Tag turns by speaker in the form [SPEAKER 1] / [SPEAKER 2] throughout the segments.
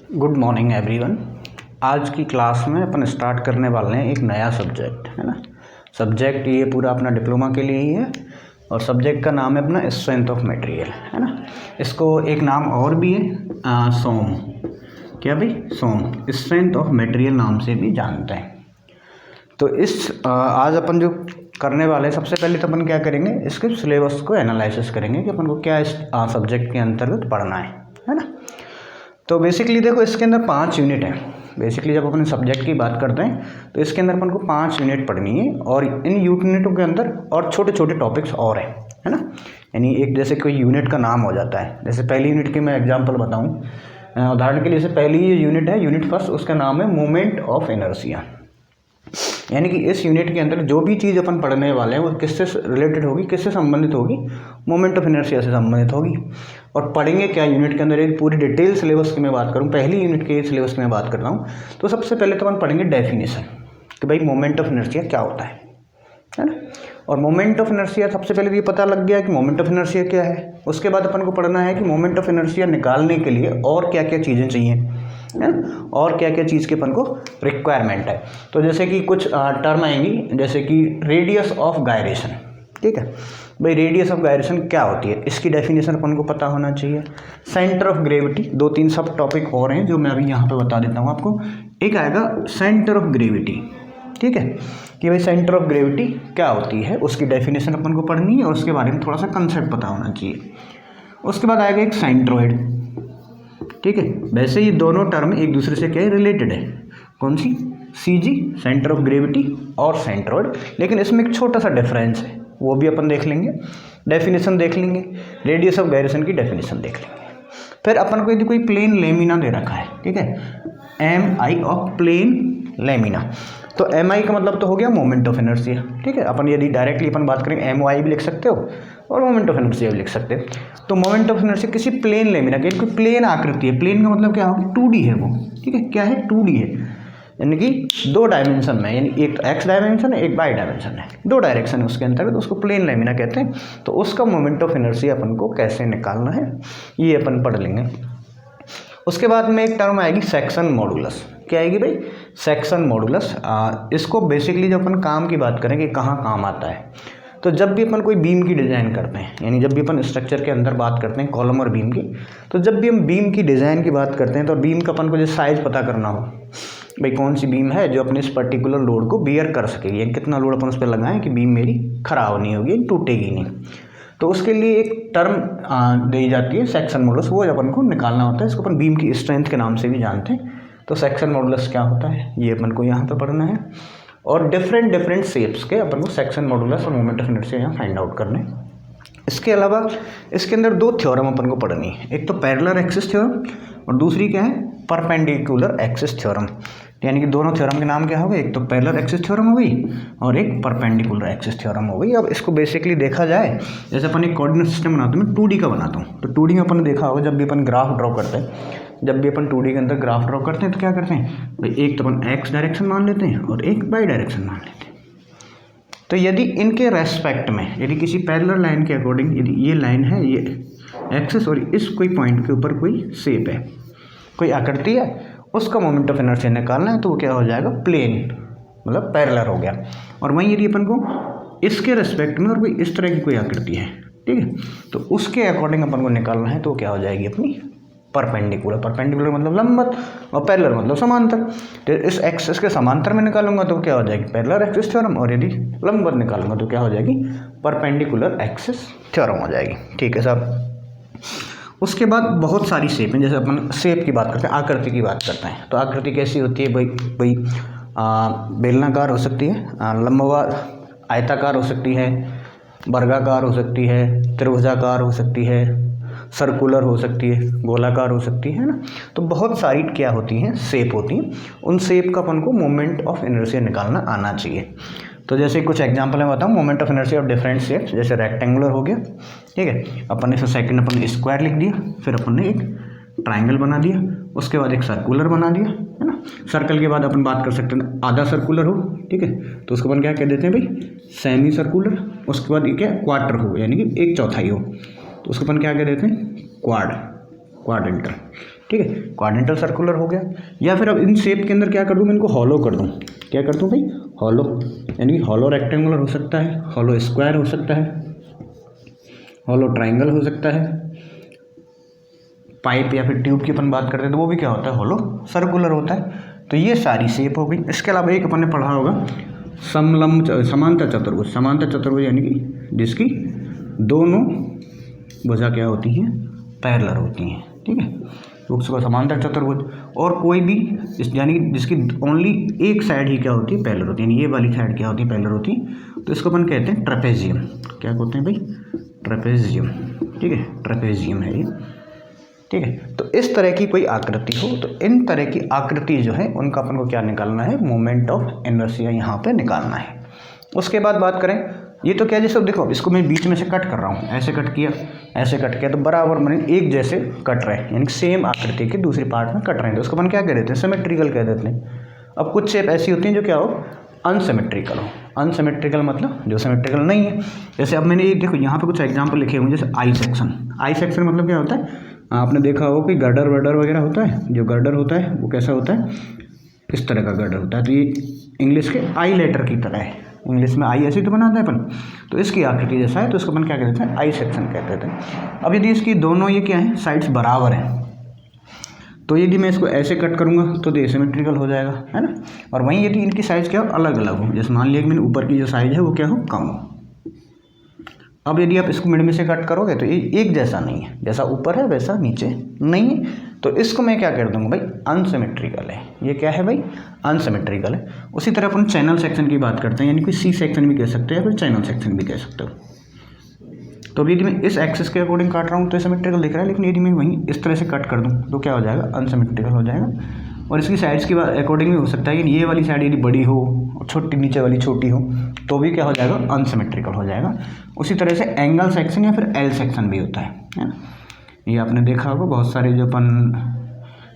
[SPEAKER 1] Good morning everyone. आज की class में अपन स्टार्ट करने वाले हैं एक नया सब्जेक्ट, है ना। सब्जेक्ट ये पूरा अपना डिप्लोमा के लिए ही है और सब्जेक्ट का नाम है अपना स्ट्रेंथ ऑफ मटेरियल, है ना। इसको एक नाम और भी है सोम। क्या भाई? सोम, स्ट्रेंथ ऑफ मटेरियल नाम से भी जानते हैं। तो आज अपन जो करने वाले हैं, सबसे पहले तो अपन क्या करेंगे, इसके सिलेबस को एनालिसिस करेंगे कि अपन को क्या इस सब्जेक्ट के अंतर्गत पढ़ना है ना। तो बेसिकली देखो, इसके अंदर 5 यूनिट हैं। बेसिकली जब अपन सब्जेक्ट की बात करते हैं तो इसके अंदर अपन को 5 यूनिट पढ़नी है और इन यूनिटों के अंदर और छोटे छोटे टॉपिक्स और हैं, है ना। यानी एक जैसे कोई यूनिट का नाम हो जाता है, जैसे पहली यूनिट की मैं एग्जांपल बताऊं, उदाहरण के लिए जैसे पहली ये यूनिट है, यूनिट फर्स्ट, उसका नाम है मोमेंट ऑफ इनर्शिया। यानी कि इस यूनिट के अंदर जो भी चीज़ अपन पढ़ने वाले हैं वो किससे रिलेटेड होगी, किससे संबंधित होगी, मोमेंट ऑफ इनर्शिया से संबंधित होगी। और पढ़ेंगे क्या यूनिट के अंदर, एक पूरी डिटेल सिलेबस की मैं बात करूँ, पहली यूनिट के सिलेबस की मैं बात कर रहा हूँ, तो सबसे पहले तो अपन पढ़ेंगे डेफिनेशन कि भाई मोमेंट ऑफ इनर्शिया क्या होता है ना। और मोमेंट ऑफ इनर्शिया सबसे पहले तो ये पता लग गया कि मोमेंट ऑफ इनर्शिया क्या है। उसके बाद अपन को पढ़ना है कि मोमेंट ऑफ इनर्शिया निकालने के लिए और क्या क्या चीज़ें चाहिए, है ना, और क्या क्या चीज़ के अपन को रिक्वायरमेंट है। तो जैसे कि कुछ टर्म आएंगी, जैसे कि रेडियस ऑफ गायरेशन। ठीक है भाई, रेडियस ऑफ गायरेशन क्या होती है, इसकी डेफिनेशन अपन को पता होना चाहिए। सेंटर ऑफ ग्रेविटी, 2-3 सब टॉपिक और हैं जो मैं अभी यहाँ पे बता देता हूँ आपको। एक आएगा सेंटर ऑफ ग्रेविटी, ठीक है, कि भाई सेंटर ऑफ ग्रेविटी क्या होती है, उसकी डेफिनेशन अपन को पढ़नी है और उसके बारे में थोड़ा सा कंसेप्ट पता होना चाहिए। उसके बाद आएगा एक सेंट्रोइड। ठीक है, वैसे ये दोनों टर्म एक दूसरे से क्या है, रिलेटेड है। कौन सी? सीजी, सेंटर ऑफ ग्रेविटी, और सेंट्रोइड। लेकिन इसमें एक छोटा सा डिफरेंस है, वो भी अपन देख लेंगे, डेफिनेशन देख लेंगे, रेडियस ऑफ गायरेशन की डेफिनेशन देख लेंगे। फिर अपन को यदि कोई प्लेन लेमिना दे रखा है, ठीक है, M I of plane lamina, तो एम आई का मतलब तो हो गया मोमेंट ऑफ इनर्शिया। ठीक है, अपन यदि डायरेक्टली अपन बात करें एम वाई भी लिख सकते हो और मोमेंट ऑफ इनर्शिया भी लिख सकते हो। तो मोमेंट ऑफ इनर्शिया किसी प्लेन लेमिना की कोई प्लेन आकृति है, प्लेन का मतलब क्या होगा, 2D है वो। ठीक है, क्या है, 2D है, यानी कि 2 डायमेंशन में, यानी एक एक्स डायमेंशन है, एक वाई डायमेंशन है, 2 डायरेक्शन है उसके अंतर्गत, तो उसको प्लेन लेमिना कहते हैं। तो उसका मोमेंट ऑफ इनर्शिया अपन को कैसे निकालना है ये अपन पढ़ लेंगे। उसके बाद में एक टर्म आएगी सेक्शन मॉडुलस। क्या आएगी भाई? Section modulus. इसको बेसिकली जब अपन काम की बात करें कि कहाँ काम आता है, तो जब भी अपन कोई बीम की डिज़ाइन करते हैं, यानी जब भी अपन स्ट्रक्चर के अंदर बात करते हैं कॉलम और बीम की, तो जब भी हम बीम की डिज़ाइन की बात करते हैं तो बीम का अपन को जो साइज़ पता करना हो, भाई कौन सी बीम है जो अपने इस पर्टिकुलर लोड को बियर कर सकेगी, यानी कितना लोड अपन उस पर लगाएं कि बीम मेरी खराब नहीं होगी, टूटेगी नहीं। तो उसके लिए एक टर्म दी जाती है सेक्शन मॉडुलस, वो अपन को निकालना होता है। इसको अपन बीम की स्ट्रेंथ के नाम से भी जानते हैं। तो सेक्शन मॉडुलस क्या होता है ये अपन को यहाँ पे पढ़ना है, और डिफरेंट शेप्स के अपन को सेक्शन मॉडुलस और मोमेंट ऑफ इनर्शिया यहाँ फाइंड आउट करने। इसके अलावा इसके अंदर 2 थ्योरम अपन को पढ़नी है, एक तो पैरेलल एक्सिस थ्योरम और दूसरी क्या है, परपेंडिकुलर एक्सिस थ्योरम। यानी कि दोनों थ्योरम के नाम क्या हो गए, एक तो पैरेलल एक्सिस थ्योरम हो गई और एक परपेंडिकुलर एक्सिस थ्योरम हो गई। अब इसको बेसिकली देखा जाए, जैसे अपन एक कोऑर्डिनेट सिस्टम बनाते हैं, मैं 2D का बनाता हूँ, तो 2D में अपन ने देखा होगा जब भी अपन ग्राफ ड्रॉ करते हैं, जब भी अपन 2D के अंदर ग्राफ ड्रॉ करते हैं तो क्या करते हैं भाई, एक तो अपन एक्स डायरेक्शन मान लेते हैं और एक वाई डायरेक्शन मान लेते हैं। तो यदि इनके रेस्पेक्ट में, यदि किसी पैरेलल लाइन के अकॉर्डिंग, यदि ये लाइन है, ये एक्सिस, और इस कोई पॉइंट के ऊपर कोई शेप है, कोई आकृति है, उसका मोमेंट ऑफ इनर्शिया निकालना है, तो वो क्या हो जाएगा, प्लेन, मतलब पैरेलल हो गया। और वहीं यदि अपन को इसके रेस्पेक्ट में और कोई इस तरह की कोई आकृति है, ठीक है, तो उसके अकॉर्डिंग अपन को निकालना है, तो क्या हो जाएगी अपनी परपेंडिकुलर। परपेंडिकुलर मतलब लंबवत और पैरेलल मतलब समांतर। तो इस एक्सिस के समांतर में निकालूंगा तो क्या हो जाएगी, पैरेलल एक्सिस थ्योरम, और यदि लंबवत निकालूंगा तो क्या हो जाएगी, परपेंडिकुलर एक्सिस थ्योरम हो जाएगी। ठीक है साहब। उसके बाद बहुत सारी शेप हैं, जैसे अपन शेप की बात करते हैं, आकृति की बात करते हैं, तो आकृति कैसी होती है भाई, बेलनाकार हो सकती है, लंबवार आयताकार हो सकती है, वर्गाकार हो सकती है, त्रिभुजाकार हो सकती है, सर्कुलर हो सकती है, गोलाकार हो सकती है ना। तो बहुत सारी क्या होती हैं, शेप होती हैं। उन शेप का अपन को मोमेंट ऑफ इनर्शिया निकालना आना चाहिए। तो जैसे कुछ एग्जांपल मैं बताऊँ, moment of inertia of different shapes, जैसे रेक्टेंगुलर हो गया, ठीक है, अपन ने सेकंड अपन ने स्क्वायर लिख दिया, फिर अपन ने एक ट्राइंगल बना दिया, उसके बाद एक सर्कुलर बना दिया, है ना। सर्कल के बाद अपन बात कर सकते हैं आधा सर्कुलर हो, ठीक है, तो उसको अपन क्या कह देते हैं भाई, सेमी सर्कुलर। उसके बाद ये क्या, क्वार्टर हो, यानी कि 1/4 हो, तो उसको अपन क्या कह देते हैं, क्वाड्रेंटर। ठीक है, क्वाड्रेंटल सर्कुलर हो गया। या फिर अब इन शेप के अंदर क्या कर दूँ, मैं इनको हॉलो कर दूँ, क्या कर दूँ भाई, हॉलो, यानी कि हॉलो रेक्टेंगुलर हो सकता है, हॉलो स्क्वायर हो सकता है, हॉलो ट्राइंगल हो सकता है, पाइप या फिर ट्यूब की अपन बात करते हैं तो वो भी क्या होता है, हॉलो सर्कुलर होता है। तो ये सारी शेप हो गई। इसके अलावा एक अपन ने पढ़ा होगा समलंब समांतर चतुर्भुज। समांतर चतुर्भुज यानी कि जिसकी दोनों भुजा क्या होती हैं, पैरेलल होती हैं, ठीक है, तो उसको समांतर चतुर्भुज। और कोई भी यानी कि जिसकी ओनली एक साइड ही क्या होती है, पैरेलल होती है, यानी ये वाली साइड क्या होती है, पैरेलल होती है, तो इसको अपन कहते हैं ट्रेपेजियम। क्या कहते हैं भाई, ट्रेपेजियम, ठीक है, ट्रेपेजियम है ये, ठीक है। तो इस तरह की कोई आकृति हो तो इन तरह की आकृति जो है उनका अपन को क्या निकालना है, मोमेंट ऑफ इनर्शिया यहाँ पे निकालना है। उसके बाद बात करें, ये तो क्या जैसे देखो इसको मैं बीच में से कट कर रहा हूँ, ऐसे कट किया, ऐसे कट किया, तो बराबर मैंने एक जैसे कट रहे हैं, यानी सेम आकृति के दूसरे पार्ट में कट रहे हैं, तो उसको अपन क्या कह देते हैं, सिमेट्रिकल कह देते हैं। अब कुछ शेप ऐसी होती हैं जो क्या हो, अनसिमेट्रिकल हो। अनसिमेट्रिकल मतलब जो सिमेट्रिकल नहीं है। जैसे अब मैंने ये देखो यहाँ पे कुछ एग्जाम्पल लिखे हुए हैं, जैसे आई सेक्शन। आई सेक्शन मतलब क्या होता है, आपने देखा होगा कि गर्डर वर्डर वगैरह होता है, जो गर्डर होता है वो कैसा होता है, इस तरह का गर्डर होता है। तो ये इंग्लिश के आई लेटर की तरह है, इंग्लिश में आई ऐसे तो बनाते हैं अपन, तो इसकी आकृति जैसा है, तो इसको अपन क्या कहते हैं, आई सेक्शन कहते हैं। अब यदि इसकी दोनों ये क्या है, साइड्स बराबर हैं, तो यदि मैं इसको ऐसे कट करूँगा तो ये सिमेट्रिकल हो जाएगा, है ना। और वहीं यदि इनकी साइज़ क्या हो, अलग अलग हो, जैसे मान लिया कि मैंने ऊपर की जो साइज़ है वो क्या हो, कम हो। अब यदि आप इसको मिड में से कट करोगे तो ये एक जैसा नहीं है, जैसा ऊपर है वैसा नीचे नहीं है, तो इसको मैं क्या कर दूँगा भाई, अनसिमेट्रिकल है। ये क्या है भाई, अनसिमेट्रिकल है। उसी तरह अपन चैनल सेक्शन की बात करते हैं, यानी कि सी सेक्शन भी कह सकते हैं या फिर चैनल सेक्शन भी कह सकते हो। तो अब यदि मैं इस एक्सिस के अकॉर्डिंग काट रहा हूँ तो सिमेट्रिकल दिख रहा है, लेकिन यदि मैं वहीं इस तरह से कट कर दूँ तो क्या हो जाएगा, अनसिमेट्रिकल हो जाएगा। और इसकी साइड्स की अकॉर्डिंग भी हो सकता है कि ये वाली साइड यदि बड़ी हो और छोटी नीचे वाली छोटी हो तो भी क्या हो जाएगा, अनसिमेट्रिकल हो जाएगा। उसी तरह से एंगल सेक्शन या फिर एल सेक्शन भी होता है ना। ये आपने देखा होगा बहुत सारे जो अपन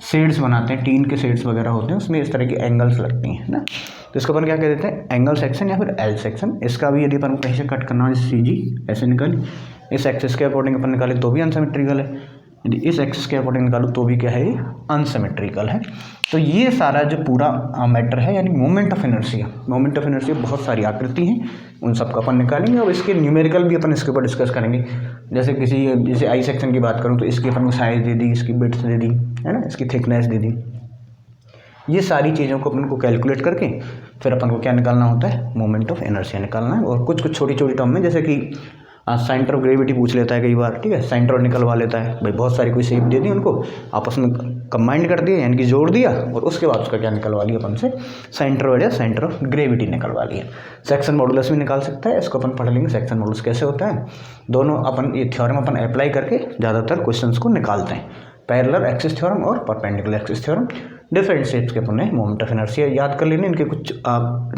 [SPEAKER 1] शेड्स बनाते हैं, टीन के शेड्स वगैरह होते हैं, उसमें इस तरह की एंगल्स लगती हैं ना, तो इसको अपन क्या कह देते हैं, एंगल सेक्शन या फिर एल सेक्शन। इसका भी यदि अपन कहीं से कट करना हो, जैसे सी जी ऐसे निकाली, इस एक्सिस के अकॉर्डिंग अपन निकाले तो भी अनसिमेट्रिकल है, यदि इस एक्सिस के अकॉर्डिंग निकालो तो भी क्या है, ये अनसिमेट्रिकल है। तो ये सारा जो पूरा मैटर है, यानी moment of inertia, moment of inertia बहुत सारी आकृति हैं, उन सबका अपन निकालेंगे और इसके न्यूमेरिकल भी अपन इसके ऊपर डिस्कस करेंगे। जैसे आई सेक्शन की बात करूँ तो इसकी अपन को साइज दे दी, इसकी विड्थ दे दी, है ना, इसकी थिकनेस दे दी। ये सारी चीज़ों को अपन को कैलकुलेट करके फिर अपन को क्या निकालना होता है, मोमेंट ऑफ इनर्शिया निकालना है। और कुछ कुछ छोटी छोटी टर्म में, जैसे कि सेंटर ऑफ ग्रेविटी पूछ लेता है कई बार, ठीक है, सेंटर निकलवा लेता है भाई, बहुत सारी कोई शेप दे दी उनको, आपस में कंबाइंड कर दिया, यानी कि जोड़ दिया, और उसके बाद उसका क्या निकलवा लिया अपन से, सेंटर या सेंटर ऑफ ग्रेविटी निकलवा लिया। सेक्शन मॉडुलस भी निकाल सकता है, इसको अपन पढ़ लेंगे सेक्शन मॉडुलस कैसे होता है। दोनों अपन ये थ्योरम अपन अप्लाई करके ज़्यादातर क्वेश्चंस को निकालते हैं, पैरेलल एक्सिस थ्योरम और perpendicular axis theorem. Different shapes के अपन ने मोमेंट ऑफ इनर्शिया याद कर लेने, इनके कुछ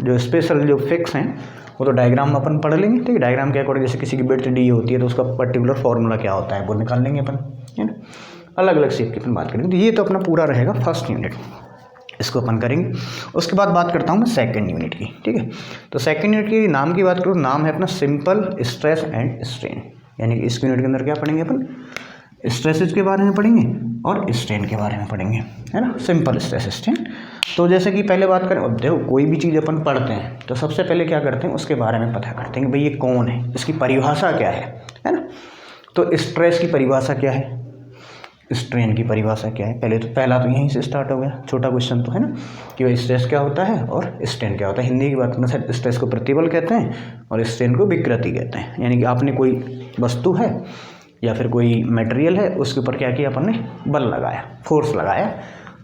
[SPEAKER 1] जो स्पेशल जो फिक्स हैं वो तो डायग्राम में अपन पढ़ लेंगे, ठीक है। डायग्राम के अकॉर्डिंग जैसे किसी की विड्थ डी होती है तो उसका पर्टिकुलर फॉर्मूला क्या होता है वो निकाल लेंगे अपन, है ना। अलग अलग शेप की अपन बात करेंगे। तो ये तो अपना पूरा रहेगा फर्स्ट यूनिट, इसको अपन करेंगे। उसके बाद बात करता हूँ मैं सेकंड यूनिट की, ठीक है। तो सेकंड यूनिट की नाम की बात करूँ, नाम है अपना सिंपल स्ट्रेस एंड स्ट्रेन, यानी कि इस यूनिट के अंदर क्या पढ़ेंगे अपन, स्ट्रेसेस के बारे में पढ़ेंगे और स्ट्रेन के बारे में पढ़ेंगे, है ना, सिंपल स्ट्रेस स्ट्रेन। तो जैसे कि पहले बात करें, अब देखो कोई भी चीज़ अपन पढ़ते हैं तो सबसे पहले क्या करते हैं, उसके बारे में पता करते हैं कि भाई ये कौन है, इसकी परिभाषा क्या है ना। तो स्ट्रेस की परिभाषा क्या है, स्ट्रेन की परिभाषा क्या है, पहला तो यहीं से स्टार्ट हो गया, छोटा क्वेश्चन तो है ना, कि भाई स्ट्रेस क्या होता है और स्ट्रेन क्या होता है। हिंदी की बात करना, स्ट्रेस को प्रतिबल कहते हैं और स्ट्रेन को विकृति कहते हैं, यानी कि आपने कोई वस्तु है या फिर कोई मटेरियल है, उसके ऊपर क्या किया अपन ने, बल लगाया, फोर्स लगाया,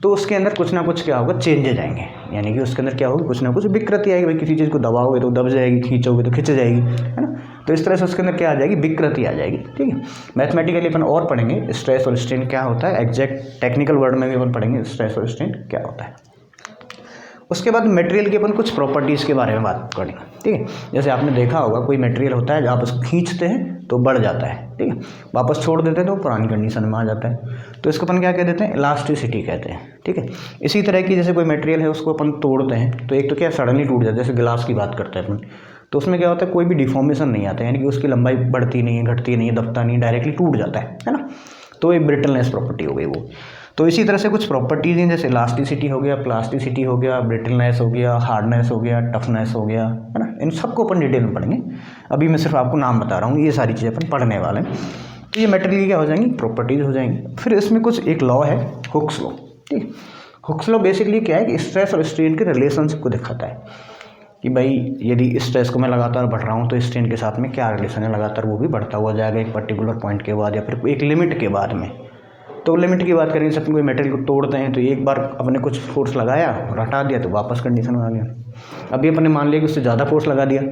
[SPEAKER 1] तो उसके अंदर कुछ ना कुछ क्या होगा, चेंजेज आएंगे, यानी कि उसके अंदर क्या होगी, कुछ ना कुछ विकृति आएगी। भाई किसी चीज़ को दबाओगे तो दब जाएगी, खींचोगे तो खिंच जाएगी, है ना। तो इस तरह से उसके अंदर क्या आ जाएगी, विकृति आ जाएगी, ठीक है। मैथमेटिकली अपन और पढ़ेंगे स्ट्रेस और स्ट्रेन क्या होता है, एग्जैक्ट टेक्निकल वर्ड में भी अपन पढ़ेंगे स्ट्रेस और स्ट्रेन क्या होता है। उसके बाद मटेरियल की अपन कुछ प्रॉपर्टीज़ के बारे में बात करेंगे, ठीक है। जैसे आपने देखा होगा कोई मटेरियल होता है, जब आप उसको खींचते हैं तो बढ़ जाता है, ठीक है, वापस छोड़ देते हैं तो पुरानी कंडीशन में आ जाता है, तो इसको अपन क्या कह देते हैं, इलास्टिसिटी कहते हैं, ठीक है। इसी तरह की जैसे कोई मटेरियल है उसको अपन तोड़ते हैं तो एक तो क्या सडनली टूट जाता है, जैसे गिलास की बात करते हैं अपन, तो उसमें क्या होता है, कोई भी डिफॉर्मेशन नहीं आता है, यानी कि उसकी लंबाई बढ़ती नहीं है, घटती नहीं है, दबता नहीं, डायरेक्टली टूट जाता है ना। तो ये ब्रिटलनेस प्रॉपर्टी हो गई वो। तो इसी तरह से कुछ प्रॉपर्टीज़ हैं, जैसे इलास्टिसिटी हो गया, प्लास्टिसिटी हो गया, ब्रिटलनेस हो गया, हार्डनेस हो गया, टफनेस हो गया, है ना। इन सबको अपन डिटेल में पढ़ेंगे। अभी मैं सिर्फ आपको नाम बता रहा हूँ, ये सारी चीज़ें अपन पढ़ने वाले हैं। तो ये मटेरियल क्या हो जाएंगी, प्रॉपर्टीज़ हो जाएंगी। फिर इसमें कुछ एक लॉ है, हुक्स लॉ, ठीक है। हुक्स लॉ बेसिकली क्या है कि स्ट्रेस और स्ट्रेन के रिलेशनशिप को दिखाता है कि भाई यदि स्ट्रेस को मैं लगातार बढ़ रहा हूँ तो स्ट्रेन के साथ में क्या रिलेशन है, लगातार वो भी बढ़ता हुआ जाएगा एक पर्टिकुलर पॉइंट के बाद या फिर एक लिमिट के बाद में। तो लिमिट की बात करेंगे, जैसे अपन कोई मटेरियल को तोड़ते हैं तो एक बार अपने कुछ फोर्स लगाया और हटा दिया तो वापस कंडीशन में आ गया। अभी अपने मान लिया कि उससे ज़्यादा फोर्स लगा दिया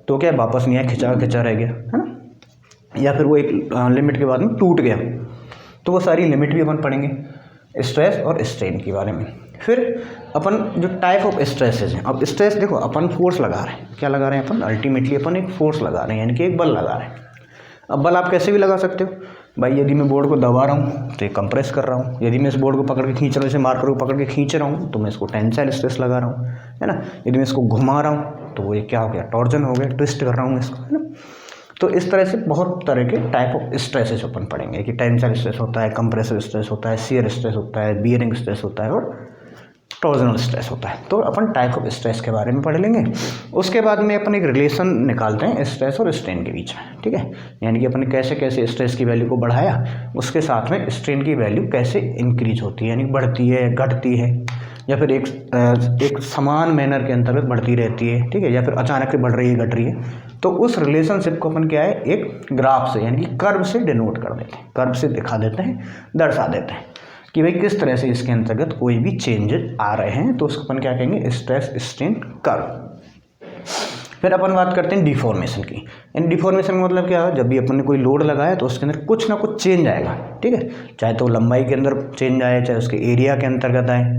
[SPEAKER 1] तो क्या वापस नहीं आया, खिंचा खिंचा रह गया, है ना। या फिर वो एक लिमिट के बाद में टूट गया। तो वो सारी लिमिट भी अपन पढ़ेंगे स्ट्रेस और स्ट्रेन के बारे में। फिर अपन जो टाइप ऑफ स्ट्रेसेस हैं, अब स्ट्रेस देखो अपन फोर्स लगा रहे हैं, क्या लगा रहे हैं अपन, अल्टीमेटली अपन एक फोर्स लगा रहे हैं, यानी कि एक बल लगा रहे हैं। अब बल आप कैसे भी लगा सकते हो भाई, यदि मैं बोर्ड को दबा रहा हूँ तो ये कंप्रेस कर रहा हूँ, यदि मैं इस बोर्ड को पकड़ के खींच रहा हूँ, इसे मार्कर को पकड़ के खींच रहा हूँ तो मैं इसको टेंसाइल स्ट्रेस लगा रहा हूँ, है ना। यदि मैं इसको घुमा रहा हूँ तो वो ये क्या हो गया, टॉर्जन हो गया, ट्विस्ट कर रहा हूँ इसको, है ना। तो इस तरह से बहुत तरह के टाइप ऑफ स्ट्रेसेस अपन पढ़ेंगे कि टेंसाइल स्ट्रेस होता है, कंप्रेसिव स्ट्रेस होता है, शियर स्ट्रेस होता है, बियरिंग स्ट्रेस होता है और टॉर्जनल स्ट्रेस होता है। तो अपन टाइप ऑफ स्ट्रेस के बारे में पढ़ लेंगे। उसके बाद में अपन एक रिलेशन निकालते हैं स्ट्रेस और स्ट्रेन के बीच में, ठीक है। यानी कि अपन ने कैसे कैसे स्ट्रेस की वैल्यू को बढ़ाया, उसके साथ में स्ट्रेन की वैल्यू कैसे इंक्रीज होती है, यानी बढ़ती है, घटती है, या फिर एक समान मैनर के अंतर्गत बढ़ती रहती है, ठीक है, या फिर अचानक से बढ़ रही है, घट रही है। तो उस रिलेशनशिप को अपन क्या है, एक ग्राफ से यानी कि कर्व से डिनोट कर देते हैं, कर्व से दिखा देते हैं, दर्शा देते हैं कि भाई किस तरह से इसके अंतर्गत कोई भी चेंजेस आ रहे हैं। तो उसको अपन क्या कहेंगे, स्ट्रेस स्ट्रेन कर्व। फिर अपन बात करते हैं डिफॉर्मेशन की। यानी डिफॉर्मेशन का मतलब क्या है, जब भी अपन ने कोई लोड लगाया तो उसके अंदर कुछ ना कुछ चेंज आएगा, ठीक है, चाहे तो लंबाई के अंदर चेंज आए, चाहे उसके एरिया के अंतर्गत आए,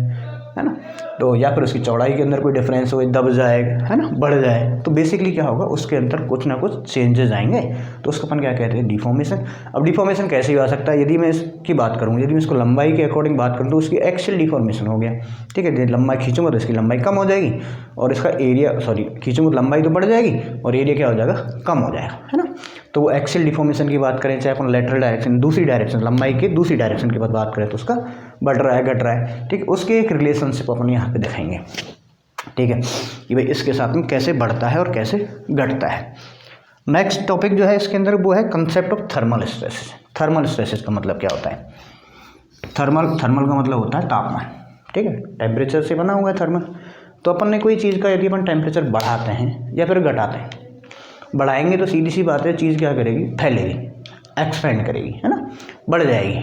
[SPEAKER 1] है ना। तो या फिर उसकी चौड़ाई के अंदर कोई डिफरेंस हो, दब जाएगा, है ना, बढ़ जाए, तो बेसिकली क्या होगा, उसके अंदर कुछ ना कुछ चेंजेस आएंगे। तो उसको अपन क्या कहते हैं, डिफॉर्मेशन। अब डिफॉर्मेशन कैसे भी आ सकता है, यदि मैं इसकी बात करूँ, यदि मैं इसको लंबाई के अकॉर्डिंग बात करूँ तो उसकी एक्सियल डिफॉर्मेशन हो गया, ठीक है। लंबाई खींचूंगा तो इसकी लंबाई कम हो जाएगी और इसका एरिया, खींचूंगा तो लंबाई तो बढ़ जाएगी और एरिया क्या हो जाएगा, कम हो जाएगा, है ना। तो वो एक्सियल डिफॉर्मेशन की बात करें, चाहे अपन लेटरल डायरेक्शन, दूसरी डायरेक्शन, लंबाई की दूसरी डायरेक्शन की बात करें तो उसका बढ़ रहा है, घट रहा है, ठीक है। उसके एक रिलेशनशिप अपन यहाँ पे दिखाएंगे, ठीक है, कि भाई इसके साथ में कैसे बढ़ता है और कैसे घटता है। नेक्स्ट टॉपिक जो है इसके अंदर वो है concept of thermal stresses. Thermal stresses का मतलब क्या होता है, थर्मल का मतलब होता है तापमान, ठीक है, टेम्परेचर से बना हुआ है थर्मल। तो अपन ने कोई चीज़ का यदि अपन टेम्परेचर बढ़ाते हैं या फिर घटाते हैं, बढ़ाएंगे तो सीधी सी बात है, चीज़ क्या करेगी, फैलेगी, एक्सपेंड करेगी, है ना, बढ़ जाएगी।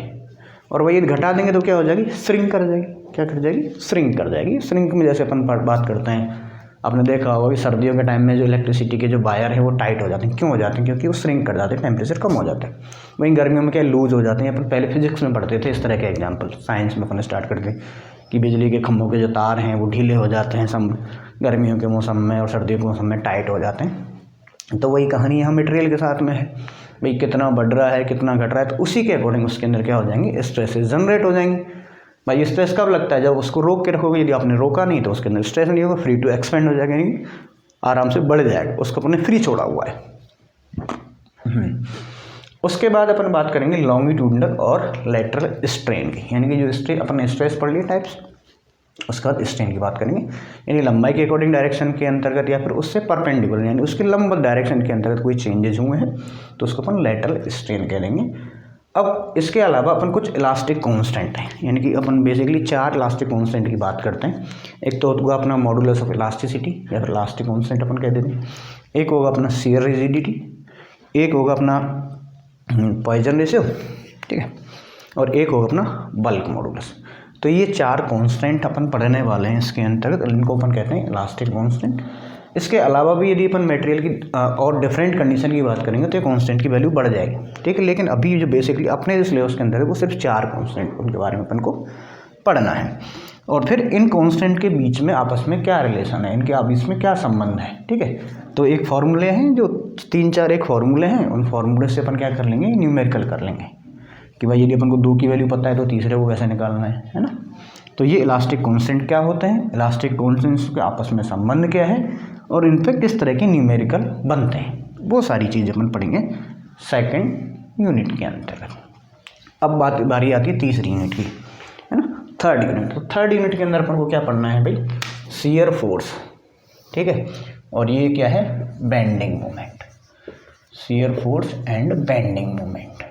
[SPEAKER 1] और वही घटा देंगे तो क्या हो जाएगी, श्रिंक कर जाएगी, क्या कर जाएगी, श्रिंक कर जाएगी। श्रिंक में जैसे अपन बात करते हैं, आपने देखा होगा कि सर्दियों के टाइम में जो इलेक्ट्रिसिटी के जो वायर है वो टाइट हो जाते हैं, क्यों हो जाते हैं, क्योंकि वो श्रिंक कर जाते हैं, टेम्परेचर कम हो जाता है। वहीं गर्मियों में क्या लूज हो जाते हैं। अपन पहले फिजिक्स में पढ़ते थे इस तरह के एग्जाम्पल, साइंस में अपन स्टार्ट करते कि बिजली के खंभों के जो तार हैं वो ढीले हो जाते हैं सब गर्मियों के मौसम में और सर्दियों के मौसम में टाइट हो जाते हैं। तो वही कहानी यहाँ मटेरियल के साथ में है, भाई कितना बढ़ रहा है, कितना घट रहा है, तो उसी के अकॉर्डिंग उसके अंदर क्या हो जाएंगे, स्ट्रेसेस जनरेट हो जाएंगे। भाई स्ट्रेस कब लगता है, जब उसको रोक के रखोगे, यदि आपने रोका नहीं तो उसके अंदर स्ट्रेस नहीं होगा, फ्री टू एक्सपेंड हो जाएगा, यानी आराम से बढ़ जाएगा, उसको अपने फ्री छोड़ा हुआ है। उसके बाद अपन बात करेंगे लॉन्गिट्यूडनल और लेटरल स्ट्रेन की, यानी कि जो स्ट्रेन अपन ने स्ट्रेस पढ़ लिया टाइप्स, उसके बाद स्ट्रेन की बात करेंगे, यानी लंबाई के अकॉर्डिंग डायरेक्शन के अंतर्गत या फिर उससे परपेंडिकुलर यानी उसके लंब डायरेक्शन के अंतर्गत कोई चेंजेस हुए हैं तो उसको अपन लेटरल स्ट्रेन कह देंगे। अब इसके अलावा अपन कुछ इलास्टिक कांस्टेंट हैं, यानी कि अपन बेसिकली 4 इलास्टिक कांस्टेंट की बात करते हैं। एक तो होगा अपना मॉडुलस ऑफ इलास्टिसिटी या फिर इलास्टिक कांस्टेंट अपन कह देते हैं, एक होगा अपना शियर रिजिडिटी, एक होगा अपना पॉइजन रेशियो, ठीक है, और एक होगा अपना बल्क मॉडुलस। तो ये 4 कांस्टेंट अपन पढ़ने वाले हैं इसके अंतर्गत, इनको अपन कहते हैं इलास्टिक कांस्टेंट। इसके अलावा भी यदि अपन मटेरियल की और डिफरेंट कंडीशन की बात करेंगे तो ये कांस्टेंट की वैल्यू बढ़ जाएगी, ठीक है। लेकिन अभी जो बेसिकली अपने जो सिलेबस के अंदर है वो सिर्फ 4 कांस्टेंट, उनके बारे में अपन को पढ़ना है। और फिर इन कांस्टेंट के बीच में आपस में क्या रिलेशन है, इनके आपस में क्या संबंध है, ठीक है। तो एक फार्मूले हैं जो 3-4 एक फार्मूले हैं, उन फार्मूले से अपन क्या कर लेंगे, न्यूमेरिकल कर लेंगे कि भाई यदि अपन को 2 की वैल्यू पता है तो तीसरे को कैसे निकालना है ना। तो ये इलास्टिक कांस्टेंट क्या होते हैं, इलास्टिक कांस्टेंट्स के आपस में संबंध क्या है और इन पे किस तरह के न्यूमेरिकल बनते हैं, वो सारी चीज़ें अपन पढ़ेंगे सेकंड यूनिट के अंतर्गत। अब बारी आती है तीसरी यूनिट की, है ना। Third unit. तो थर्ड यूनिट के अंदर अपन को क्या पढ़ना है भाई, शियर फोर्स, ठीक है, और ये क्या है, bending moment, shear force and bending moment,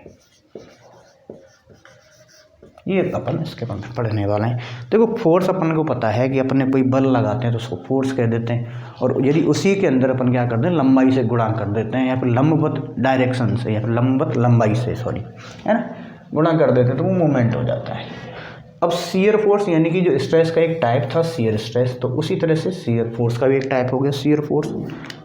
[SPEAKER 1] ये अपन इसके अपन पढ़ने वाले हैं। देखो फोर्स अपन को पता है कि अपन ने कोई बल लगाते हैं तो उसको फोर्स कह देते हैं, और यदि उसी के अंदर अपन क्या करते हैं, लंबाई से गुणा कर देते हैं, या फिर लंबवत डायरेक्शन से, या फिर लंबवत लंबाई से, सॉरी, है ना, गुणा कर देते हैं तो वो मूवमेंट हो जाता है। अब शियर फोर्स यानी कि जो स्ट्रेस का एक टाइप था शियर स्ट्रेस, तो उसी तरह से शियर फोर्स का भी एक टाइप हो गया शियर फोर्स,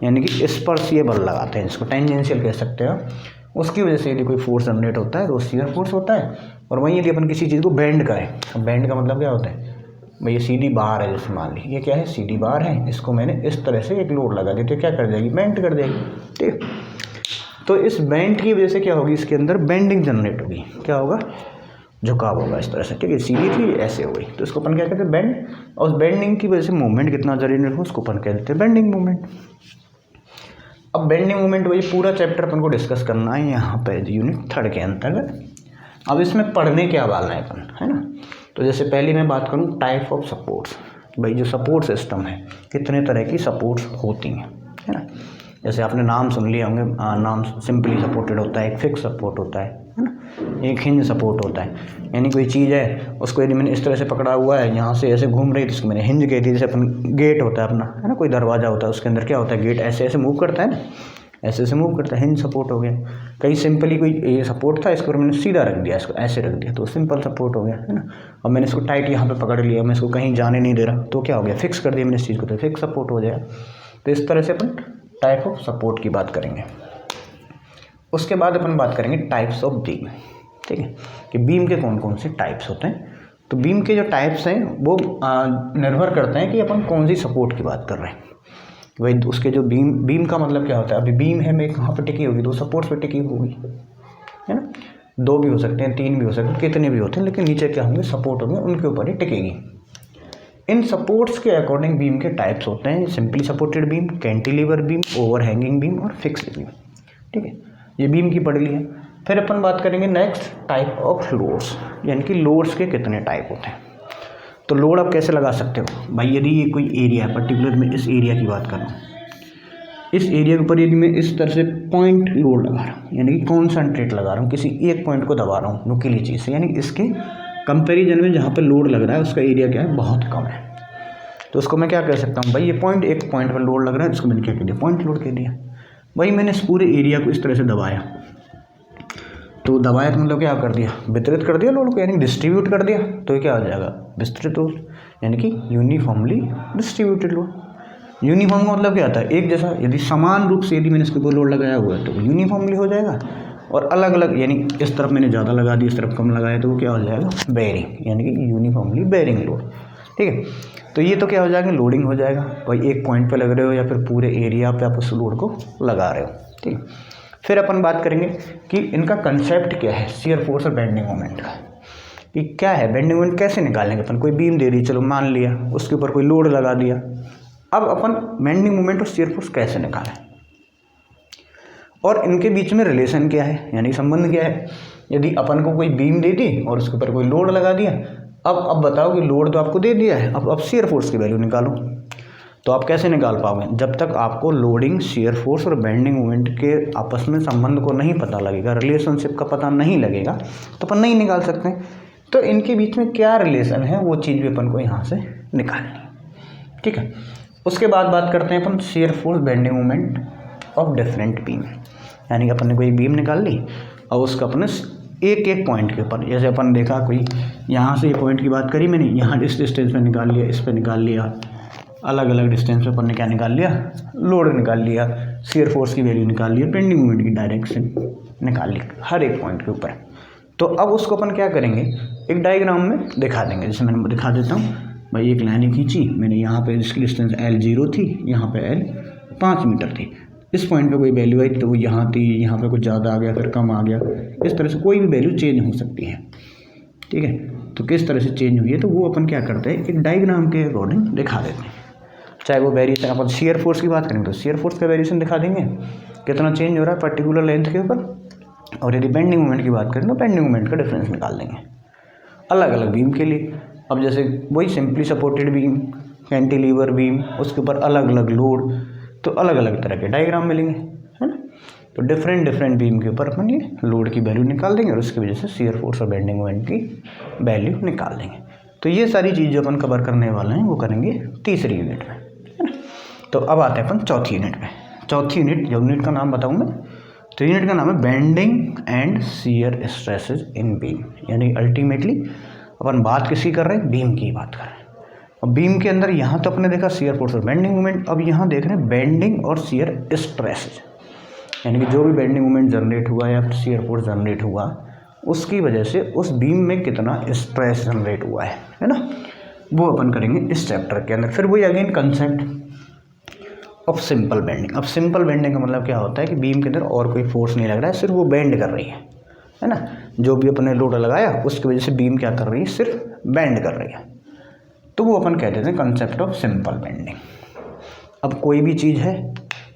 [SPEAKER 1] यानी कि स्पर्शीय बल लगाते हैं, इसको टेंजेंशियल कह सकते हैं। उसकी वजह से यदि कोई फोर्स जनरेट होता है तो शियर फोर्स होता है। और वहीं यदि अपन किसी चीज़ को बेंड करें, अब बेंड का मतलब क्या होता है भाई, ये सीधी बार है, जैसे मान ली ये क्या है, सीधी बार है, इसको मैंने इस तरह से एक लोड लगा दी तो क्या कर जाएगी, बेंड कर देगी, ठीक। तो इस बेंड की वजह से क्या होगी, इसके अंदर बेंडिंग जनरेट होगी, क्या होगा, झुकाव होगा इस तरह से, ठीक है, सीधी थी ऐसे हो गई, तो इसको अपन क्या कहते हैं, बेंड। और उस बेंडिंग की वजह से मूवमेंट कितना जनरेट हो, उसको अपन कह देते हैं बेंडिंग मूवमेंट। अब बेंडिंग मूवमेंट वही पूरा चैप्टर अपन को डिस्कस करना है यहाँ पे यूनिट थर्ड के अंतर्गत। अब इसमें पढ़ने क्या वाला है अपन, है ना। तो जैसे पहले मैं बात करूँ टाइप ऑफ सपोर्ट्स, भाई जो सपोर्ट सिस्टम है कितने तरह की सपोर्ट्स होती हैं, है ना। जैसे आपने नाम सुन लिए होंगे, नाम सिंपली सपोर्टेड होता है, एक फिक्स सपोर्ट होता है ना, एक हिंज सपोर्ट होता है, यानी कोई चीज़ है उसको यदि मैंने इस तरह से पकड़ा हुआ है, यहाँ से ऐसे घूम रही है तो इसको मैंने हिंज कह दी। जैसे अपन गेट होता है अपना, है ना, कोई दरवाज़ा होता है, उसके अंदर क्या होता है, गेट ऐसे ऐसे मूव करता है ना, ऐसे ऐसे मूव करता है, हिंज सपोर्ट हो गया। कहीं सिंपली कोई ये सपोर्ट था, इसको मैंने सीधा रख दिया, इसको ऐसे रख दिया तो सिंपल सपोर्ट हो गया, है ना। और मैंने इसको टाइट यहाँ पे पकड़ लिया, मैं इसको कहीं जाने नहीं दे रहा, तो क्या हो गया, फिक्स कर दिया मैंने इस चीज़ को, तो फिक्स सपोर्ट हो जाएगा। तो इस तरह से अपन टाइप ऑफ सपोर्ट की बात करेंगे। उसके बाद अपन बात करेंगे टाइप्स ऑफ बीम, ठीक है, कि बीम के कौन कौन से टाइप्स होते हैं। तो बीम के जो टाइप्स हैं वो निर्भर करते हैं कि अपन कौन सी सपोर्ट की बात कर रहे हैं। भाई उसके जो बीम का मतलब क्या होता है, अभी बीम है, मैं कहाँ पर टिकी होगी, दो सपोर्ट्स पर टिकी होगी, है ना, दो भी हो सकते हैं, तीन भी हो सकते हैं, कितने भी होते हैं, लेकिन नीचे क्या होंगे, सपोर्ट होंगे, उनके ऊपर ही टिकेगी। इन सपोर्ट्स के अकॉर्डिंग बीम के टाइप्स होते हैं, simply supported beam, cantilever beam, overhanging beam और फिक्स्ड बीम, ठीक है, ये बीम की पढ़ ली है। फिर अपन बात करेंगे नेक्स्ट टाइप ऑफ लोड्स, यानी कि लोड्स के कितने टाइप होते हैं। तो लोड आप कैसे लगा सकते हो भाई, यदि ये कोई एरिया है, पर्टिकुलर में इस एरिया की बात कर रहा हूँ, इस एरिया के ऊपर यदि मैं इस तरह से पॉइंट लोड लगा रहा हूँ, यानी कि कॉन्सेंट्रेट लगा रहा हूँ, किसी एक पॉइंट को दबा रहा हूँ नुकीली चीज़ से, यानी इसके कंपेरिजन में जहाँ पर लोड लग रहा है उसका एरिया क्या है, बहुत कम है, तो उसको मैं क्या कह सकता हूँ भाई, ये पॉइंट, एक पॉइंट पर लोड लग रहा है, इसको मैंने क्या कह दिया, पॉइंट लोड कह दिया। भाई मैंने इस पूरे एरिया को इस तरह से दबाया, तो दबाया तो मतलब क्या कर दिया, वितरित कर दिया लोड को, यानी डिस्ट्रीब्यूट कर दिया, तो ये क्या हो जाएगा, विस्तृत लोड, यानी कि यूनिफॉर्मली डिस्ट्रीब्यूटेड लोड। यूनिफॉर्म का मतलब क्या आता है, एक जैसा, यदि समान रूप से यदि मैंने इसके ऊपर लोड लगाया हुआ है तो यूनिफॉर्मली हो जाएगा, और अलग अलग, यानी इस तरफ मैंने ज़्यादा लगा दी, इस तरफ कम लगाया, तो वो क्या हो जाएगा, बेयरिंग, यानी कि यूनिफॉर्मली बेयरिंग लोड, ठीक है। तो ये तो क्या हो जाएगा, लोडिंग हो जाएगा, भाई एक पॉइंट पे लग रहे हो या फिर पूरे एरिया पे आप उस लोड को लगा रहे हो, ठीक है। फिर अपन बात करेंगे कि इनका कंसेप्ट क्या है, शियर फोर्स और बेंडिंग मोमेंट का, कि क्या है, बेंडिंग मोमेंट कैसे निकालेंगे अपन। कोई बीम दे दी, चलो मान लिया, उसके ऊपर कोई लोड लगा दिया, अब अपन बेंडिंग मोमेंट और शियर फोर्स कैसे निकालें, और इनके बीच में रिलेशन क्या है, यानी संबंध क्या है। यदि अपन को कोई बीम दे दी और उसके ऊपर कोई लोड लगा दिया, अब बताओ कि लोड तो आपको दे दिया है, अब शियर फोर्स की वैल्यू निकालो। तो आप कैसे निकाल पाओगे, जब तक आपको लोडिंग, शियर फोर्स और बेंडिंग मोमेंट के आपस में संबंध को नहीं पता लगेगा, रिलेशनशिप का पता नहीं लगेगा, तो अपन नहीं निकाल सकते। तो इनके बीच में क्या रिलेशन है वो चीज़ भी अपन को यहाँ से निकालनी, ठीक है। उसके बाद बात करते हैं अपन shear force bending moment of different beam, यानी कि अपन ने कोई बीम निकाल ली और उसका अपने एक एक पॉइंट के ऊपर, जैसे अपन देखा कोई यहाँ से ये पॉइंट की बात करी मैंने, यहाँ इस डिस्टेंस पे निकाल लिया, इस पे निकाल लिया, अलग अलग डिस्टेंस पे अपन ने क्या निकाल लिया, लोड निकाल लिया, शियर फोर्स की वैल्यू निकाल ली, बेंडिंग मोमेंट की डायरेक्शन निकाल ली हर एक पॉइंट के ऊपर। तो अब उसको अपन क्या करेंगे, एक डायग्राम में दिखा देंगे। जैसे मैंने दिखा देता हूँ भाई, एक लाइन खींची मैंने, यहाँ पे इसकी डिस्टेंस L0 थी, यहाँ पे L 5 मीटर थी, इस पॉइंट पे कोई वैल्यू आई तो वो यहाँ थी, यहाँ पे कुछ ज़्यादा आ गया, फिर कम आ गया, इस तरह से कोई भी वैल्यू चेंज हो सकती है, ठीक है। तो किस तरह से चेंज हुई है तो वो अपन क्या करते हैं, एक डायग्राम के अकॉर्डिंग दिखा देते हैं। चाहे वो वेरिएशन, अपन शियर फोर्स की बात करेंगे तो शियर फोर्स का वेरिएशन दिखा देंगे, कितना चेंज हो रहा है पर्टिकुलर लेंथ के ऊपर, और यदि बेंडिंग मोमेंट की बात करें तो बेंडिंग मोमेंट का डिफरेंस निकाल देंगे अलग अलग बीम के लिए। अब जैसे वही simply supported beam, cantilever beam, उसके ऊपर अलग अलग लोड, तो अलग अलग तरह के डायग्राम मिलेंगे, है ना। तो डिफरेंट डिफरेंट बीम के ऊपर अपन ये लोड की वैल्यू निकाल देंगे और उसकी वजह से शियर फोर्स और बेंडिंग मोमेंट की वैल्यू निकाल देंगे। तो ये सारी चीज़ जो अपन कवर करने वाले हैं वो करेंगे तीसरी यूनिट में, है ना। तो अब आते हैं अपन चौथी यूनिट में। चौथी यूनिट, जो यूनिट का नाम बताऊँ मैं, तो यूनिट का नाम है bending and shear stresses in beam. यानी अल्टीमेटली अपन बात किसकी कर रहे हैं, बीम की बात कर रहे हैं। और बीम के अंदर यहाँ तो अपने देखा शियर फोर्स और बेंडिंग मोमेंट, अब यहाँ देख रहे हैं बेंडिंग और शियर स्ट्रेसेस, यानी कि जो भी बेंडिंग मोमेंट जनरेट हुआ या शियर फोर्स जनरेट हुआ उसकी वजह से उस बीम में कितना स्ट्रेस जनरेट हुआ है ना, वो अपन करेंगे इस चैप्टर के अंदर। फिर वही again concept of simple bending. अब सिंपल बेंडिंग का मतलब क्या होता है कि बीम के अंदर और कोई फोर्स नहीं लग रहा है, सिर्फ वो बेंड कर रही है ना। जो भी अपने लोड लगाया उसकी वजह से बीम क्या कर रही है, सिर्फ बेंड कर रही है, तो वो अपन कहते हैं कंसेप्ट ऑफ सिंपल बेंडिंग। अब कोई भी चीज़ है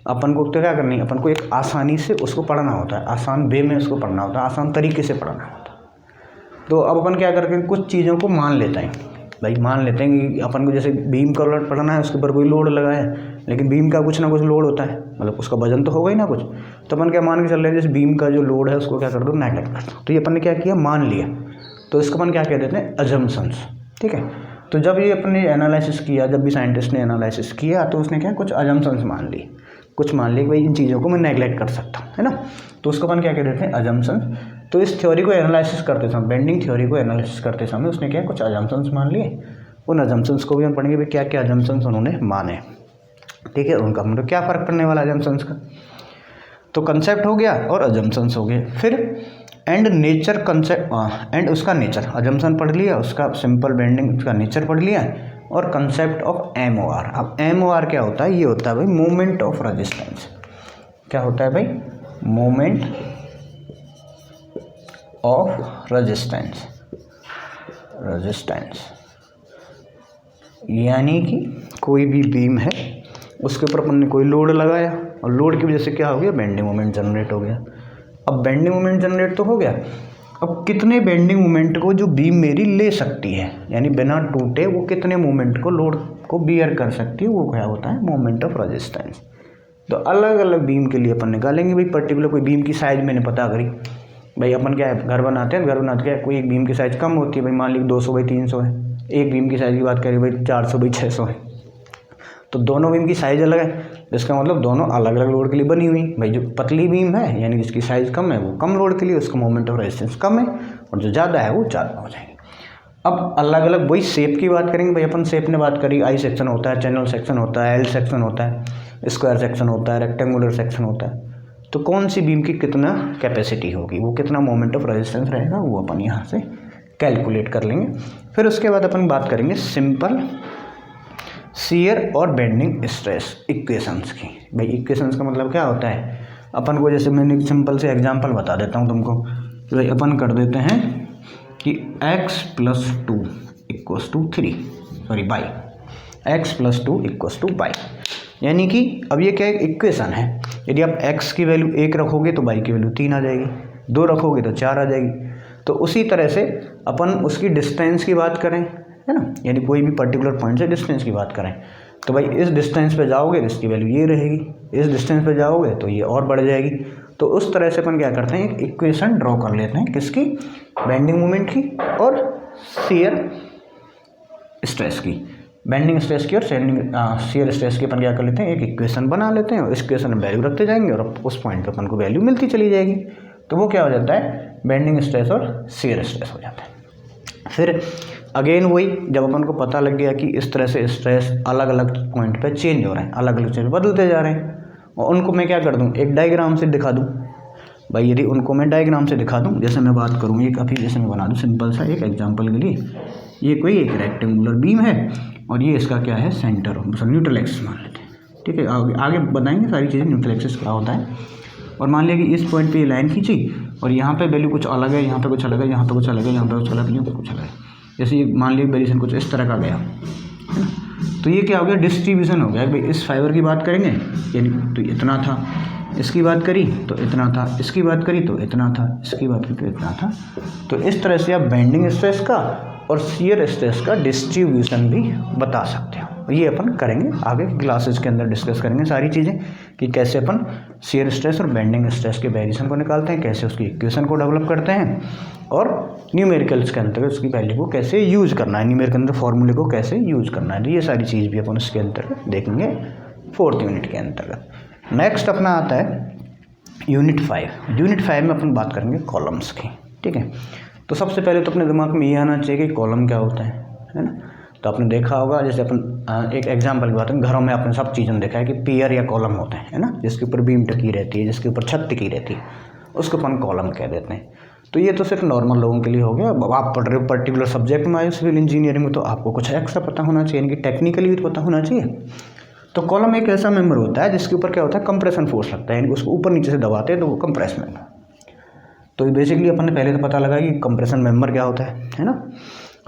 [SPEAKER 1] अपन को तो क्या करनी है, अपन को एक आसानी से उसको पढ़ना होता है, आसान वे में उसको पढ़ना होता है, आसान तरीके से पढ़ना होता है। तो अब अपन क्या करके कुछ चीज़ों को मान लेते हैं, भाई मान लेते हैं कि अपन को जैसे बीम का लोड पढ़ना है, उसके ऊपर कोई लोड लगाया है, लेकिन बीम का कुछ ना कुछ लोड होता है, मतलब उसका वजन तो होगा ही ना कुछ। तो अपन क्या मान के चल रहे हैं, जैसे बीम का जो लोड है उसको क्या कर दो, नेगलेक्ट कर दो। तो ये अपन ने क्या किया, मान लिया, तो इसको अपन क्या कह देते हैं, अजम्पशंस, ठीक है। तो जब ये अपने एनालिसिस किया, जब भी साइंटिस्ट ने एनालिसिस किया तो उसने क्या कुछ अजम्पशंस मान ली, कुछ मान लिया कि भाई इन चीज़ों को मैं नेगलेक्ट कर सकता हूँ, है ना। तो उसको अपन क्या कह देते हैं, अजम्पशंस। तो इस थ्योरी को एनालिसिस करते समय, बेंडिंग थ्योरी को एनालिसिस करते समय उसने क्या कुछ अजम्पशंस मान लिए। उन अजम्पशंस को भी हम पढ़ेंगे भाई क्या क्या अजम्पशंस उन्होंने माने, ठीक है। उनका मतलब क्या फ़र्क पड़ने वाला अजम्पशंस का। तो कंसेप्ट हो गया और अजम्पशंस हो गए। फिर एंड नेचर कंसेप्ट एंड उसका नेचर, अजम्पशन पढ़ लिया, उसका सिंपल बेंडिंग उसका नेचर पढ़ लिया, और कंसेप्ट ऑफ MOR। अब MOR क्या होता है, ये होता है भाई मोमेंट ऑफ रेजिस्टेंस। क्या होता है भाई, मोमेंट ऑफ रेजिस्टेंस। यानी कि कोई भी बीम है उसके ऊपर अपन ने कोई लोड लगाया और लोड की वजह से क्या हो गया, बेंडिंग मोमेंट जनरेट हो गया। अब बेंडिंग मोमेंट जनरेट तो हो गया, अब कितने बेंडिंग मोमेंट को जो बीम मेरी ले सकती है, यानी बिना टूटे वो कितने मोमेंट को लोड को बियर कर सकती है, वो क्या होता है, मोमेंट ऑफ रेजिस्टेंस। तो अलग अलग बीम के लिए अपन निकालेंगे भाई, पर्टिकुलर कोई बीम की साइज मैंने पता करी, भाई अपन क्या है घर बनाते हैं, घर बनाते क्या कोई एक बीम की साइज़ कम होती है, भाई मान ली 200x300 है, एक बीम की साइज़ की बात करें भाई 400x600 है, तो दोनों बीम की साइज़ अलग है, इसका मतलब दोनों अलग अलग लोड के लिए बनी हुई। भाई जो पतली बीम है यानी जिसकी साइज़ कम है वो कम लोड के लिए, उसका मोमेंट ऑफ रेजिस्टेंस कम है, और जो ज़्यादा है वो ज़्यादा हो जाएंगे। अब अलग अलग वही शेप की बात करेंगे भाई, अपन शेप ने बात करी, आई सेक्शन होता है, चैनल सेक्शन होता है, एल सेक्शन होता है, स्क्वायर सेक्शन होता है, रेक्टेंगुलर सेक्शन होता है। तो कौन सी बीम की कितना कैपेसिटी होगी, वो कितना मोमेंट ऑफ रेजिस्टेंस रहेगा, वो अपन यहाँ से कैलकुलेट कर लेंगे। फिर उसके बाद अपन बात करेंगे सिंपल शियर और बेंडिंग स्ट्रेस इक्वेशंस की। भाई इक्वेशंस का मतलब क्या होता है, अपन को जैसे मैंने सिंपल से एग्जांपल बता देता हूँ तुमको कि भाई अपन कर देते हैं कि x+2 = 3, sorry by x+2 = by, यानी कि अब ये क्या एक इक्वेशन है, यदि आप x की वैल्यू 1 रखोगे तो y की वैल्यू 3 आ जाएगी, 2 रखोगे तो 4 आ जाएगी। तो उसी तरह से अपन उसकी डिस्टेंस की बात करें, है ना, यानी कोई भी पर्टिकुलर पॉइंट से डिस्टेंस की बात करें, तो भाई इस डिस्टेंस पे जाओगे तो इसकी वैल्यू ये रहेगी, इस डिस्टेंस पे जाओगे तो ये और बढ़ जाएगी। तो उस तरह से अपन क्या करते हैं, एक इक्वेशन ड्रॉ कर लेते हैं, किसकी, बेंडिंग मोमेंट की और शियर स्ट्रेस की। बेंडिंग स्ट्रेस की और शियर स्ट्रेस की अपन क्या कर लेते हैं, एक इक्वेशन बना लेते हैं, और इस इक्वेशन में वैल्यू रखते जाएंगे और उस पॉइंट पे अपन को वैल्यू मिलती चली जाएगी। तो वो क्या हो जाता है, बेंडिंग स्ट्रेस और शियर स्ट्रेस हो जाता है। फिर अगेन वही, जब अपन को पता लग गया कि इस तरह से स्ट्रेस अलग अलग पॉइंट पे चेंज हो रहे हैं, अलग अलग चेंज बदलते जा रहे हैं, और उनको मैं क्या कर दूं, एक डायग्राम से दिखा दूं। भाई यदि उनको मैं डायग्राम से दिखा दूं, जैसे मैं बात करूँ ये काफ़ी, जैसे मैं बना दूं सिंपल सा एक एग्जांपल के लिए, ये कोई एक रेक्टेंगुलर बीम है और ये इसका क्या है, सेंटर न्यूट्रल एक्सिस मान लेते हैं, ठीक है। आगे बताएंगे सारी चीज़ें, न्यूट्रल एक्सिस क्या होता है। और मान लिया कि इस पॉइंट पे ये लाइन खींची और यहाँ पे वैल्यू कुछ अलग है, यहाँ पे कुछ अलग है, यहाँ पे कुछ अलग है, यहाँ पे कुछ अलग है, यहाँ पे कुछ अलग है, जैसे ये मान लिया वेरिएशन कुछ इस तरह का गया, है ना। तो ये क्या हो गया, डिस्ट्रीब्यूशन हो गया। भाई इस फाइबर की बात करेंगे यानी तो इतना था, इसकी बात करी तो इतना था, इसकी बात करी तो इतना था, इसकी बात करी तो इतना था। तो इस तरह से आप बेंडिंग स्ट्रेस का और शियर स्ट्रेस का डिस्ट्रीब्यूशन भी बता सकते हो। ये अपन करेंगे आगे क्लासेस के अंदर, डिस्कस करेंगे सारी चीज़ें कि कैसे अपन शियर स्ट्रेस और बेंडिंग स्ट्रेस के वेरिएशन को निकालते हैं, कैसे उसकी इक्वेशन को डेवलप करते हैं, और न्यूमेरिकल्स के अंतर्गत उसकी वैल्यू को कैसे यूज़ करना है, न्यूमेरिकल के अंदर फॉर्मूले को कैसे यूज़ करना है। तो ये सारी चीज़ भी अपन उसके अंतर्गत देखेंगे 4th यूनिट के अंतर्गत। नेक्स्ट अपना आता है यूनिट 5। यूनिट 5 में अपन बात करेंगे कॉलम्स की, ठीक है। तो सबसे पहले तो अपने दिमाग में ये आना चाहिए कि कॉलम क्या होता है ना। तो आपने देखा होगा, जैसे अपन एक एग्जांपल की बात है, घरों में आपने सब चीज़ों देखा है कि पियर या कॉलम होते हैं, है ना, जिसके ऊपर बीम टिकी रहती है, जिसके ऊपर छत टिकी रहती है, उसको अपन कॉलम कह देते हैं। तो ये तो सिर्फ नॉर्मल लोगों के लिए हो गया। अब आप पढ़ रहे हो पर्टिकुलर सब्जेक्ट में आए सिविल इंजीनियरिंग में, तो आपको कुछ एक्स्ट्रा पता होना चाहिए, यानी कि टेक्निकली भी पता होना चाहिए। तो कॉलम एक ऐसा मेंबर होता है जिसके ऊपर क्या होता है, कंप्रेशन फोर्स लगता है, यानी उसको ऊपर नीचे से दबाते हैं तो वो कंप्रेस मेंबर। तो बेसिकली अपन ने पहले तो पता लगा कि कंप्रेशन मेंबर क्या होता है ना।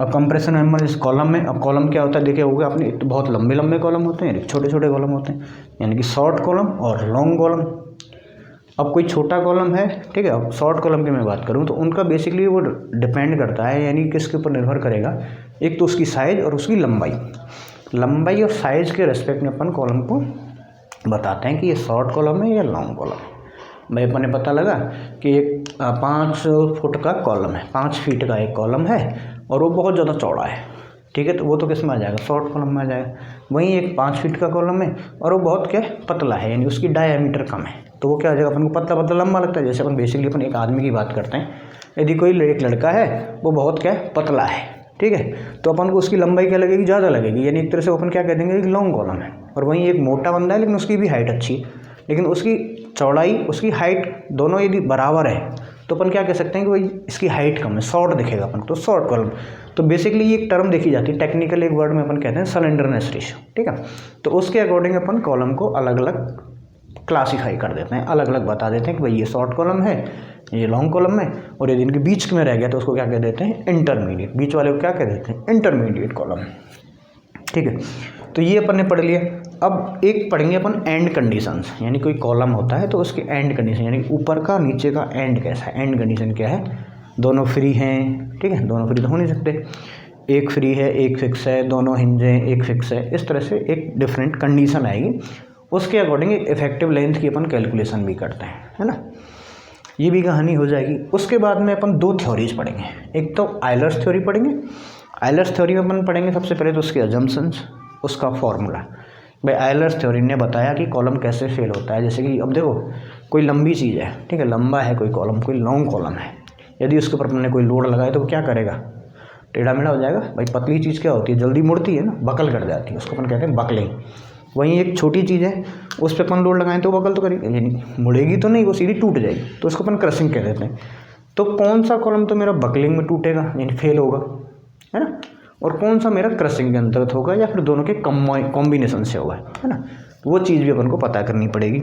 [SPEAKER 1] अब कंप्रेशन मेंबर इस कॉलम में, अब कॉलम क्या होता है देखे होगा आपने, तो बहुत लंबे लंबे कॉलम होते हैं, छोटे छोटे कॉलम होते हैं, यानी कि शॉर्ट कॉलम और लॉन्ग कॉलम। अब कोई छोटा कॉलम है, ठीक है, अब शॉर्ट कॉलम की मैं बात करूँ तो उनका बेसिकली वो डिपेंड करता है, यानी किसके ऊपर निर्भर करेगा, एक तो उसकी साइज़ और उसकी लंबाई और साइज़ के रेस्पेक्ट में अपन कॉलम को बताते हैं कि ये शॉर्ट कॉलम है या लॉन्ग कॉलम है। भाई अपन ने पता लगा कि एक 5 फुट का कॉलम है, 5 फीट का एक कॉलम है और वो बहुत ज़्यादा चौड़ा है, ठीक है, तो वो तो किस में आ जाएगा, शॉर्ट कॉलम में आ जाएगा। वहीं एक 5 फीट का कॉलम है और वो बहुत क्या पतला है, यानी उसकी डायमीटर कम है, तो वो क्या आ जाएगा, अपन को पतला पतला लंबा लगता है। जैसे अपन बेसिकली अपन एक आदमी की बात करते हैं, यदि कोई एक लड़का है वो बहुत क्या पतला है, ठीक है, तो अपन को उसकी लंबाई क्या लगेगी, ज़्यादा लगेगी, यानी एक तरह से अपन क्या कह देंगे, एक लॉन्ग कॉलम है। और वहीं एक मोटा बंदा है लेकिन उसकी भी हाइट अच्छी है, लेकिन उसकी चौड़ाई उसकी हाइट दोनों यदि बराबर है तो अपन क्या कह सकते हैं कि भाई इसकी हाइट कम है, शॉर्ट दिखेगा अपन, तो शॉर्ट कॉलम। तो बेसिकली ये एक टर्म देखी जाती है, टेक्निकल एक वर्ड में अपन कहते हैं स्लेंडरनेस रेशियो, ठीक है। तो उसके अकॉर्डिंग अपन कॉलम को अलग अलग क्लासीफाई कर देते हैं, अलग अलग बता देते हैं कि भाई ये शॉर्ट कॉलम है, ये लॉन्ग कॉलम है, और यदि इनके बीच में रह गया तो उसको क्या कह देते हैं, इंटरमीडिएट। बीच वाले को क्या कह देते हैं, इंटरमीडिएट कॉलम, ठीक है। तो ये अपन ने पढ़ लिया। अब एक पढ़ेंगे अपन एंड कंडीशंस, यानी कोई कॉलम होता है तो उसके एंड कंडीशन, यानी ऊपर का नीचे का एंड कैसा है, एंड कंडीशन क्या है, दोनों फ्री हैं, ठीक है, दोनों फ्री तो हो नहीं सकते, एक फ्री है एक फिक्स है, दोनों हिंज हैं एक फिक्स है, इस तरह से एक डिफरेंट कंडीशन आएगी। उसके अकॉर्डिंग एक इफेक्टिव लेंथ की अपन कैलकुलेशन भी करते हैं, है ना, ये भी कहानी हो जाएगी। उसके बाद में अपन 2 थ्योरीज पढ़ेंगे, एक तो आयलर्स थ्योरी पढ़ेंगे। आयलर्स थ्योरी में अपन पढ़ेंगे सबसे पहले तो उसके अजम्पशंस, उसका फॉर्मूला। भाई आयलर्स थ्योरी ने बताया कि कॉलम कैसे फेल होता है। जैसे कि अब देखो कोई लंबी चीज़ है, ठीक है, लंबा है कोई कॉलम, कोई लॉन्ग कॉलम है, यदि उसके ऊपर अपन ने कोई लोड लगाया तो वो क्या करेगा, टेढ़ा मेढ़ा हो जाएगा। भाई पतली चीज़ क्या होती है, जल्दी मुड़ती है ना, बकल कर जाती है, उसको अपन कहते हैं बकलिंग। वहीं एक छोटी चीज़ है उस पर अपन लोड लगाएं तो बकल तो करेगी, यानी मुड़ेगी तो नहीं, वो सीधी टूट जाएगी, तो उसको अपन क्रशिंग कह देते हैं। तो कौन सा कॉलम तो मेरा बकलिंग में टूटेगा यानी फेल होगा, है ना, और कौन सा मेरा क्रशिंग के अंतर्गत होगा या फिर दोनों के कॉम्बिनेशन से होगा, है ना, वो चीज़ भी अपन को पता करनी पड़ेगी।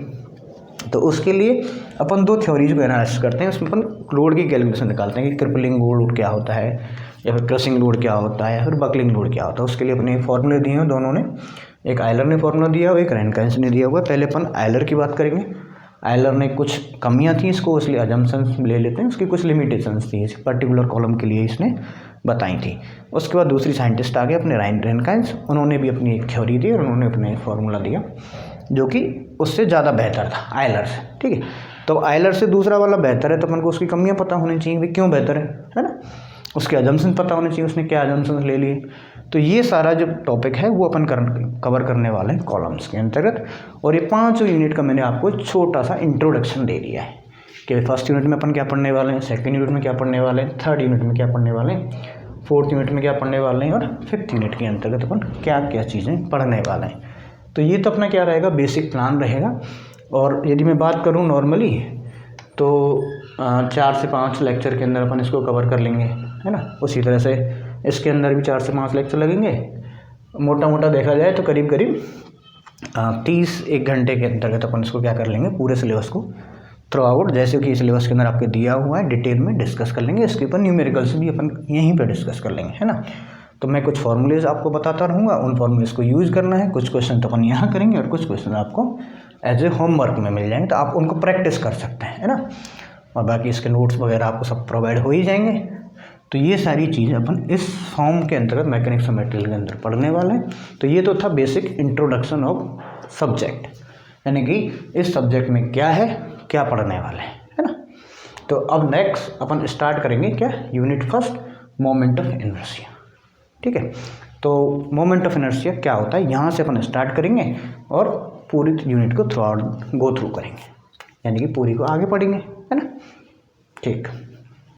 [SPEAKER 1] तो उसके लिए अपन 2 थ्योरीज को एनालाइज करते हैं, उसमें अपन लोड की कैलकुलेशन निकालते हैं कि क्रिपलिंग लोड क्या होता है या फिर क्रशिंग लोड क्या होता है या फिर बकलिंग लोड क्या होता है। उसके लिए अपने फॉर्मूले दिए हैं दोनों ने, एक आयलर ने फॉर्मूला दिया और एक रैनकाइन्स ने दिया हुआ है। पहले अपन आयलर की बात करेंगे। आयलर ने कुछ कमियां थी इसको, इसलिए अजम्पशंस ले लेते हैं, उसकी कुछ लिमिटेशंस थी इस पर्टिकुलर कॉलम के लिए इसने बताई थी। उसके बाद दूसरी साइंटिस्ट आ गए अपने रैनकाइन्स, उन्होंने भी अपनी एक थ्योरी दी और उन्होंने अपने एक फार्मूला दिया जो कि उससे ज़्यादा बेहतर था आयलर से, ठीक है। तो आयलर से दूसरा वाला बेहतर है तो अपन को उसकी कमियाँ पता होनी चाहिए, भाई क्यों बेहतर है ना, उसके अजम्पशन पता होने चाहिए, उसने क्या अजम्पशन ले लिए। तो ये सारा जो टॉपिक है वो अपन कवर करने वाले हैं कॉलम्स के अंतर्गत। और ये 5 यूनिट का मैंने आपको छोटा सा इंट्रोडक्शन दे दिया है कि फर्स्ट यूनिट में अपन क्या पढ़ने वाले हैं, सेकंड यूनिट में क्या पढ़ने वाले हैं, थर्ड यूनिट में क्या पढ़ने वाले हैं, फोर्थ यूनिट में क्या पढ़ने वाले हैं और फिफ्थ यूनिट के अंतर्गत अपन क्या क्या चीज़ें पढ़ने वाले हैं। तो ये तो अपना क्या रहेगा, बेसिक प्लान रहेगा। और यदि मैं बात करूँ नॉर्मली तो 4 से 5 लेक्चर के अंदर अपन इसको कवर कर लेंगे, है ना। उसी तरह से इसके अंदर भी 4 से 5 लेक्चर लगेंगे। मोटा मोटा देखा जाए तो करीब करीब 30-1 घंटे के अंतर्गत अपन इसको क्या कर लेंगे, पूरे सिलेबस को थ्रू आउट, जैसे कि सिलेबस के अंदर आपके दिया हुआ है डिटेल में डिस्कस कर लेंगे। इसके ऊपर न्यूमेरिकल्स भी अपन यहीं पर डिस्कस कर लेंगे, है ना। तो मैं कुछ फार्मूलेज आपको बताता रहूँगा, उन फार्मूलेज को यूज़ करना है। कुछ क्वेश्चन तो अपन यहाँ करेंगे और कुछ क्वेश्चन आपको एज ए होमवर्क में मिल जाएंगे, तो आप उनको प्रैक्टिस कर सकते हैं, है ना। और बाकी इसके नोट्स वगैरह आपको सब प्रोवाइड हो ही जाएंगे। तो ये सारी चीज़ें अपन इस फॉर्म के अंतर्गत मैकेनिक्स ऑफ मटेरियल के अंदर पढ़ने वाले हैं। तो ये तो था बेसिक इंट्रोडक्शन ऑफ सब्जेक्ट, यानी कि इस सब्जेक्ट में क्या है, क्या पढ़ने वाले हैं, है ना। तो अब नेक्स्ट अपन स्टार्ट करेंगे क्या, unit first, moment of inertia. ठीक है, तो मोमेंट ऑफ इनर्शिया क्या होता है, यहाँ से अपन स्टार्ट करेंगे और पूरी यूनिट को थ्रू आउट गो थ्रू करेंगे, यानी कि पूरी को आगे पढ़ेंगे, है ना। ठीक।